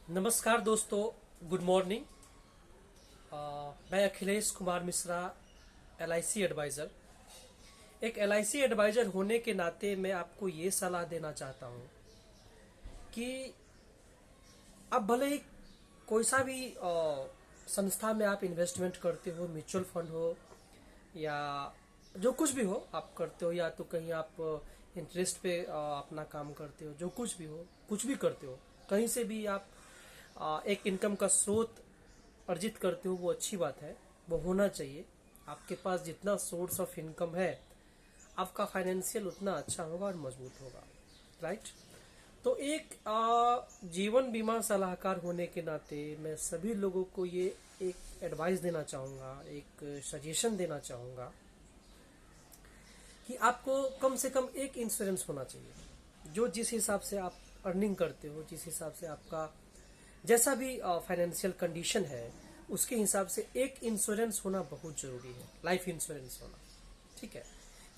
नमस्कार दोस्तों, good morning. मैं अखिलेश कुमार मिश्रा, LIC एडवाइज़र। एक LIC एडवाइज़र होने के नाते मैं आपको ये सलाह देना चाहता हूँ कि आप भले ही कोई सा भी संस्था में आप इन्वेस्टमेंट करते हो, म्यूचुअल फंड हो या जो कुछ भी हो आप करते हो, या तो कहीं आप इंटरेस्ट पे अपना काम करते हो, जो कुछ भी हो, कुछ भी करते हो, कहीं से भी आप एक इनकम का स्रोत अर्जित करते हो, वो अच्छी बात है, वो होना चाहिए। आपके पास जितना सोर्स ऑफ इनकम है, आपका फाइनेंशियल उतना अच्छा होगा और मजबूत होगा, राइट। तो एक जीवन बीमा सलाहकार होने के नाते मैं सभी लोगों को ये एक एडवाइस देना चाहूँगा, एक सजेशन देना चाहूँगा कि आपको कम से कम एक इंश्योरेंस होना चाहिए। जो जिस हिसाब से आप अर्निंग करते हो, जिस हिसाब से आपका जैसा भी फाइनेंशियल कंडीशन है, उसके हिसाब से एक इंश्योरेंस होना बहुत ज़रूरी है, लाइफ इंश्योरेंस होना, ठीक है।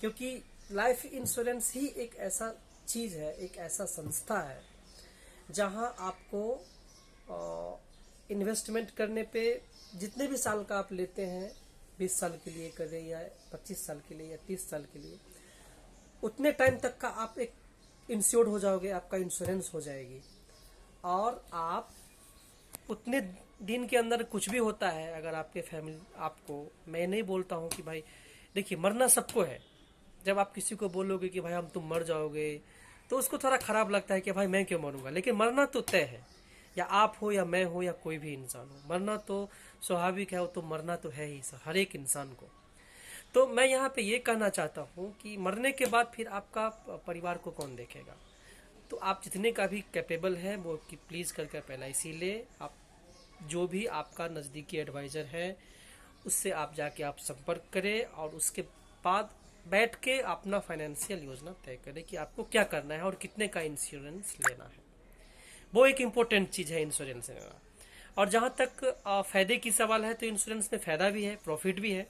क्योंकि लाइफ इंश्योरेंस ही एक ऐसा चीज़ है, एक ऐसा संस्था है जहां आपको इन्वेस्टमेंट करने पे जितने भी साल का आप लेते हैं, 20 साल के लिए करें या 25 साल के लिए या 30 साल के लिए, उतने टाइम तक का आप एक इंश्योर्ड हो जाओगे, आपका इंश्योरेंस हो जाएगी। और आप उतने दिन के अंदर कुछ भी होता है, अगर आपके फैमिली आपको, मैं नहीं बोलता हूँ कि भाई देखिए मरना सबको है। जब आप किसी को बोलोगे कि भाई हम तुम मर जाओगे, तो उसको थोड़ा खराब लगता है कि भाई मैं क्यों मरूंगा, लेकिन मरना तो तय है। या आप हो या मैं हो या कोई भी इंसान हो, मरना तो स्वाभाविक है, वो तो मरना तो है ही हर एक इंसान को। तो मैं यहाँ पे ये कहना चाहता हूँ कि मरने के बाद फिर आपका परिवार को कौन देखेगा। तो आप जितने का भी कैपेबल है वो कि प्लीज़ करके आप LIC ले। आप जो भी आपका नज़दीकी एडवाइज़र है उससे आप जाके आप संपर्क करें और उसके बाद बैठ के अपना फाइनेंशियल योजना तय करें कि आपको क्या करना है और कितने का इंश्योरेंस लेना है। वो एक इम्पोर्टेंट चीज़ है इंश्योरेंस लेना। और जहाँ तक फ़ायदे की सवाल है, तो इंश्योरेंस में फ़ायदा भी है, प्रॉफिट भी है।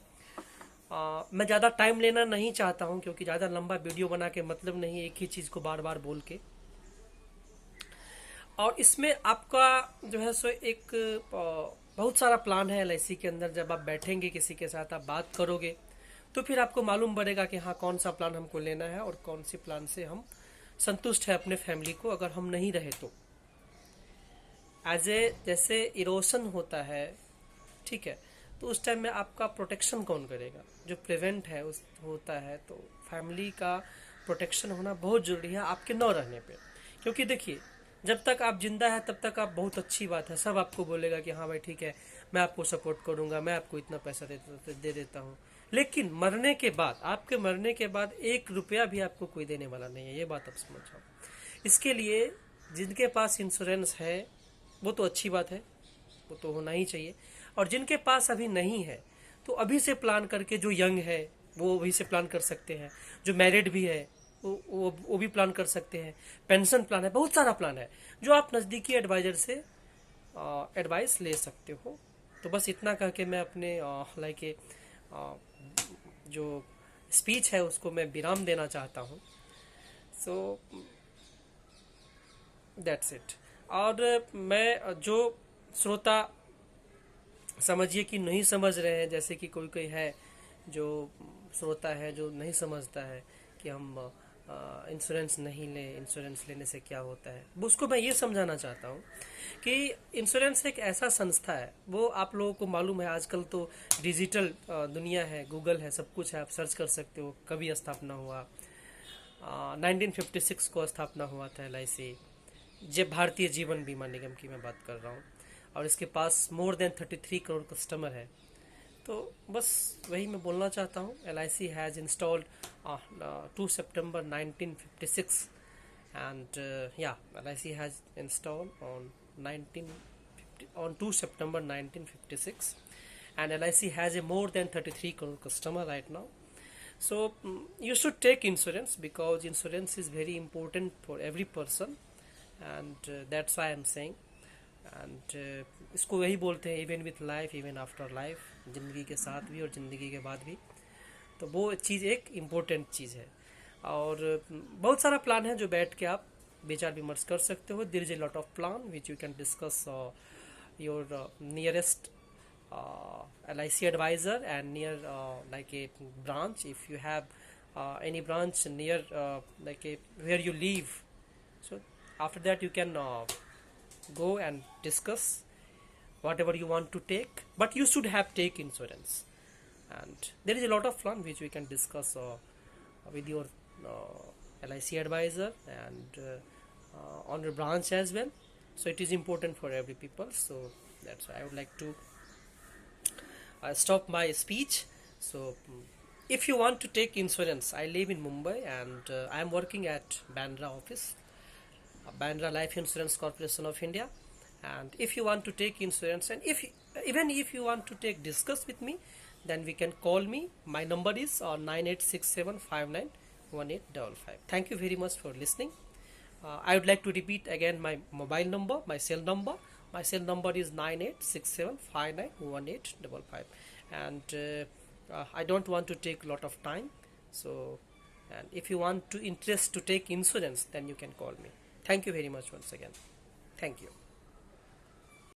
मैं ज़्यादा टाइम लेना नहीं चाहता हूँ, क्योंकि ज़्यादा लंबा वीडियो बना के मतलब नहीं एक ही चीज़ को बार बार बोल के। और इसमें आपका जो है सो एक बहुत सारा प्लान है LIC के अंदर। जब आप बैठेंगे किसी के साथ, आप बात करोगे, तो फिर आपको मालूम पड़ेगा कि हाँ कौन सा प्लान हमको लेना है और कौन सी प्लान से हम संतुष्ट है अपने फैमिली को, अगर हम नहीं रहे तो। एज ए जैसे इरोशन होता है, ठीक है, तो उस टाइम में आपका प्रोटेक्शन कौन करेगा, जो प्रिवेंट है उस होता है। तो फैमिली का प्रोटेक्शन होना बहुत ज़रूरी है आपके न रहने पे। क्योंकि देखिए, जब तक आप जिंदा है तब तक आप बहुत अच्छी बात है, सब आपको बोलेगा कि हाँ भाई ठीक है, मैं आपको सपोर्ट करूंगा, मैं आपको इतना पैसा दे देता हूँ। लेकिन मरने के बाद, आपके मरने के बाद 1 रुपया भी आपको कोई देने वाला नहीं है, ये बात आप समझ जाओ। इसके लिए जिनके पास इंश्योरेंस है वो तो अच्छी बात है, वो तो होना ही चाहिए। और जिनके पास अभी नहीं है, तो अभी से प्लान करके, जो यंग है वो अभी से प्लान कर सकते हैं, जो मैरिड भी है वो भी प्लान कर सकते हैं। पेंशन प्लान है, बहुत सारा प्लान है जो आप नज़दीकी एडवाइजर से एडवाइस ले सकते हो। तो बस इतना कह के मैं अपने लाइक जो स्पीच है उसको मैं विराम देना चाहता हूँ। So that's it. और मैं जो श्रोता समझिए कि नहीं समझ रहे हैं, जैसे कि कोई कोई है जो श्रोता है जो नहीं समझता है कि हम इंश्योरेंस नहीं लें, इंश्योरेंस लेने से क्या होता है, वो उसको मैं ये समझाना चाहता हूँ कि इंश्योरेंस एक ऐसा संस्था है, वो आप लोगों को मालूम है आजकल तो डिजिटल दुनिया है, गूगल है, सब कुछ है, आप सर्च कर सकते हो कभी स्थापना हुआ। 1956 को स्थापना हुआ था LIC, जब भारतीय जीवन बीमा निगम की मैं बात कर रहा हूँ। और इसके पास मोर देन 33 करोड़ कस्टमर है। तो बस वही मैं बोलना चाहता हूँ। LIC has installed 2 September 1956 and LIC has installed on 2 September 1956 and LIC has a more than 33 crore customer right now. So you should take insurance because insurance is very important for every person and that's why I'm saying. And इसको वही बोलते हैं even with life, even after life, ज़िंदगी के साथ भी और ज़िंदगी के बाद भी। तो वो चीज़ एक इम्पोर्टेंट चीज़ है। और बहुत सारा प्लान है जो बैठ के आप विचार विमर्श कर सकते हो. There is a lot of plan which you can discuss your nearest LIC advisor and near like a branch, if you have any branch near like a where you live. So after that you can go and discuss whatever you want to take, but you should have take insurance. And there is a lot of fun which we can discuss with your LIC advisor and on your branch as well. So it is important for every people. So that's why I would like to stop my speech. So if you want to take insurance, I live in Mumbai and I am working at Bandra office, Bandra Life Insurance Corporation of India. And if you want to take insurance, and if even if you want to take discuss with me, then we can call me. My number is 9867591855. Thank you very much for listening. I would like to repeat again my mobile number, my cell number. My cell number is 9867591855. And I don't want to take a lot of time. So, and if you want to interest to take insurance, then you can call me. Thank you very much once again. Thank you.